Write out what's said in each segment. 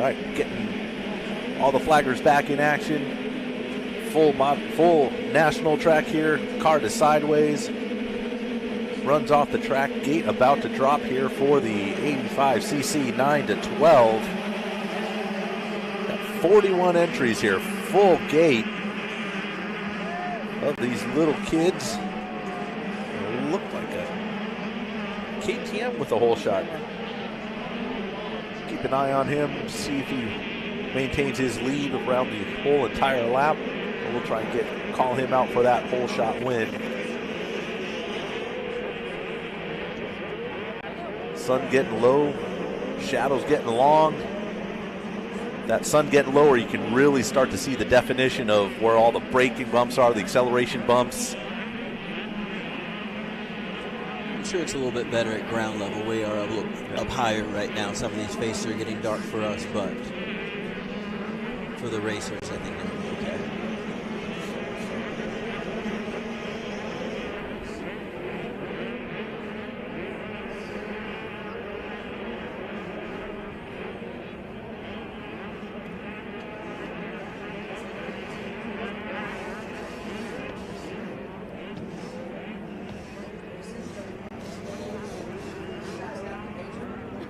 right, getting all the flaggers back in action. Full national track here. Car to sideways. Runs off the track. Gate about to drop here for the 85cc 9 to 12. Got 41 entries here. Full gate of these little kids. Look like a KTM with a hole shot. Keep an eye on him. See if he maintains his lead around the whole entire lap. We'll try and call him out for that hole shot win. Sun getting low, shadows getting long. That sun getting lower, you can really start to see the definition of where all the braking bumps are, the acceleration bumps. I'm sure it's a little bit better at ground level. We are a little up higher right now. Some of these faces are getting dark for us, but for the racers, I think they're okay.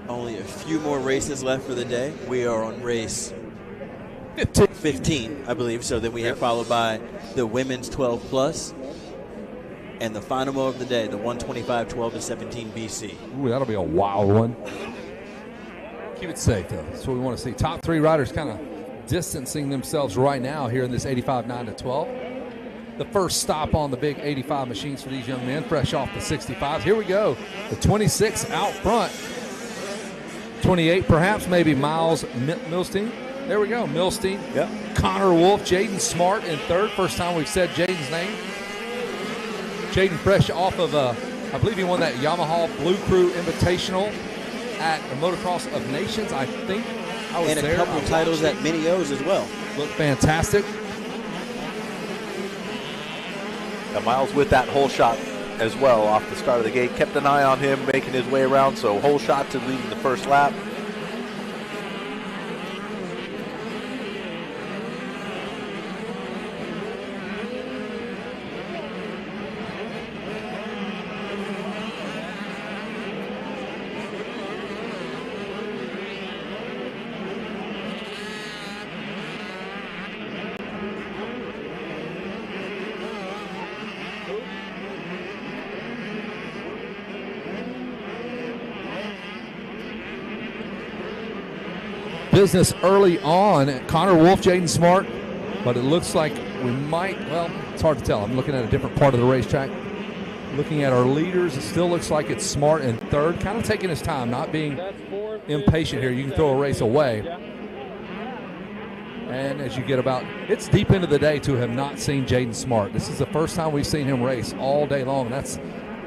Only a few more races left for the day. We are on race 15, I believe. So then we have followed by the women's 12 plus and the final moto of the day, the 125 12 to 17 BC. Ooh, that'll be a wild one. Keep it safe, though. That's what we want to see. Top three riders kind of distancing themselves right now here in this 85 9 to 12. The first stop on the big 85 machines for these young men, fresh off the 65s. Here we go. The 26 out front. 28 perhaps, maybe Miles Milstein. There we go, Milstein. Yep. Connor Wolf, Jaden Smart in third. First time we've said Jaden's name. Jaden fresh off of, I believe he won that Yamaha Blue Crew Invitational at the Motocross of Nations, I think. I was and there. A couple titles at Mini O's as well. Looked fantastic. Now Miles with that hole shot as well off the start of the gate. Kept an eye on him making his way around, so hole shot to leading the first lap. Business early on. Connor Wolf, Jaden Smart, but it looks like we might, well, it's hard to tell. I'm looking at a different part of the racetrack. Looking at our leaders, it still looks like it's Smart in third, kind of taking his time, not being impatient here. You can throw a race away. And as you get about, it's deep into the day to have not seen Jaden Smart. This is the first time we've seen him race all day long. That's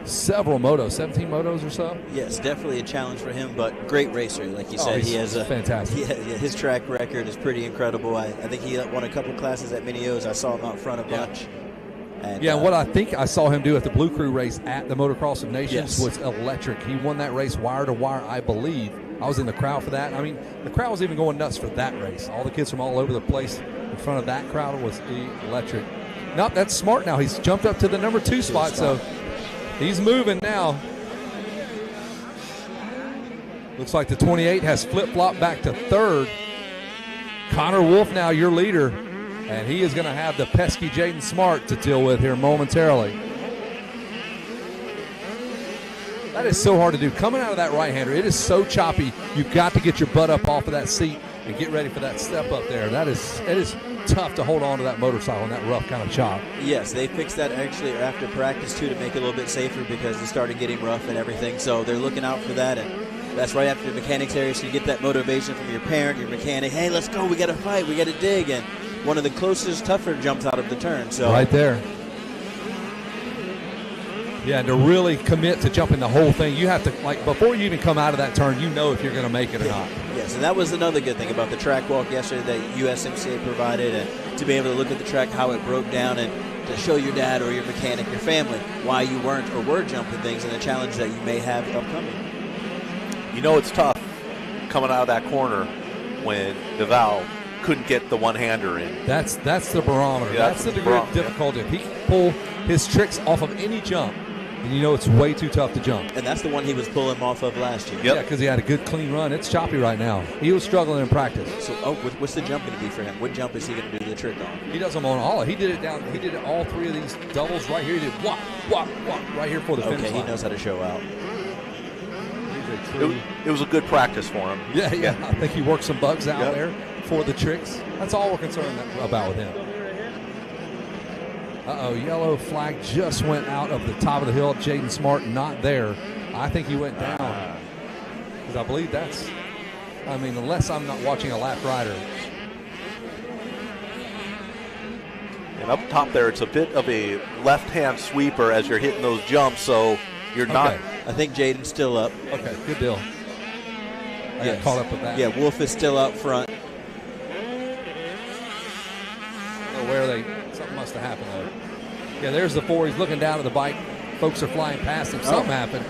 several motos, 17 motos or so. Yes, definitely a challenge for him, but great racer. Like you said, he has a fantastic. His track record is pretty incredible. I think he won a couple classes at Mini O's. I saw him out front a bunch. And, what I think I saw him do at the Blue Crew race at the Motocross of Nations was electric. He won that race wire to wire, I believe. I was in the crowd for that. I mean, the crowd was even going nuts for that race. All the kids from all over the place in front of that crowd was electric. Nope, that's Smart now. He's jumped up to the number 2 spot, so he's moving now. Looks like the 28 has flip-flopped back to third. Connor Wolf now your leader, and he is going to have the pesky Jaden Smart to deal with here momentarily. That is so hard to do. Coming out of that right-hander, it is so choppy. You've got to get your butt up off of that seat and get ready for that step up there. It is tough to hold on to that motorcycle in that rough kind of chop. Yes, they fixed that actually after practice too to make it a little bit safer because it started getting rough and everything. So they're looking out for that, and that's right after the mechanics area. So you get that motivation from your parent, your mechanic. Hey, let's go. We got to fight. We got to dig. And one of the closest, tougher jumps out of the turn. So right there. Yeah, and to really commit to jumping the whole thing, you have to, like, before you even come out of that turn, you know if you're going to make it or not. Yes, and that was another good thing about the track walk yesterday that USMCA provided, and to be able to look at the track, how it broke down, and to show your dad or your mechanic, your family, why you weren't or were jumping things and the challenge that you may have upcoming. You know it's tough coming out of that corner when Deval couldn't get the one-hander in. That's the barometer. Yeah, that's the degree of difficulty. If he can pull his tricks off of any jump, and you know it's way too tough to jump. And that's the one he was pulling off of last year. Yep. Yeah, because he had a good clean run. It's choppy right now. He was struggling in practice. So, what's the jump going to be for him? What jump is he going to do the trick on? He does them on all. He did it down. He did it all three of these doubles right here. He did walk right here for the finish line. Okay, he knows how to show out. It was a good practice for him. Yeah. I think he worked some bugs out there for the tricks. That's all we're concerned about with him. Yellow flag just went out of the top of the hill. Jaden Smart not there. I think he went down. Because I believe that's, unless I'm not watching a lap rider. And up top there, it's a bit of a left-hand sweeper as you're hitting those jumps, so you're not. I think Jaden's still up. Okay, good deal. I got caught up with that. Yeah, Wolf is still up front. Something must have happened though. Yeah, there's the 4. He's looking down at the bike. Folks are flying past him. Something happened.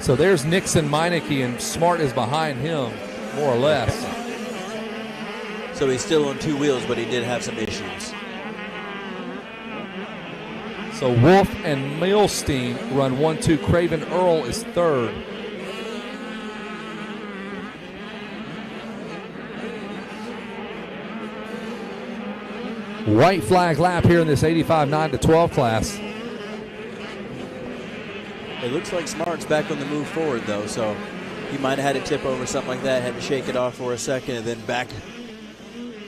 So there's Nixon Meineke, and Smart is behind him, more or less. So he's still on 2 wheels, but he did have some issues. So Wolf and Milstein run 1-2. Craven Earl is 3rd. White flag lap here in this 85 9-12 class. It looks like Smart's back on the move forward, though, so he might have had a tip over, something like that, had to shake it off for a second, and then back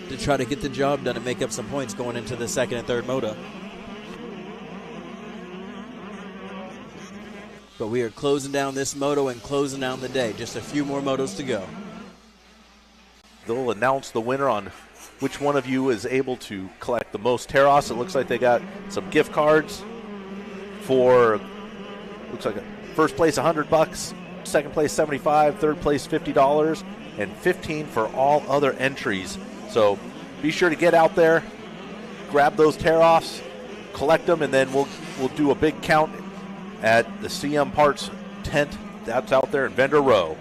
to try to get the job done and make up some points going into the 2nd and 3rd moto. But we are closing down this moto and closing down the day. Just a few more motos to go. They'll announce the winner on which one of you is able to collect the most Teros. It looks like they got some gift cards for, looks like first place $100, second place $75, third place $50, and $15 for all other entries. So be sure to get out there, grab those tear-offs, collect them, and then we'll do a big count at the CM Parts tent that's out there in Vendor Row.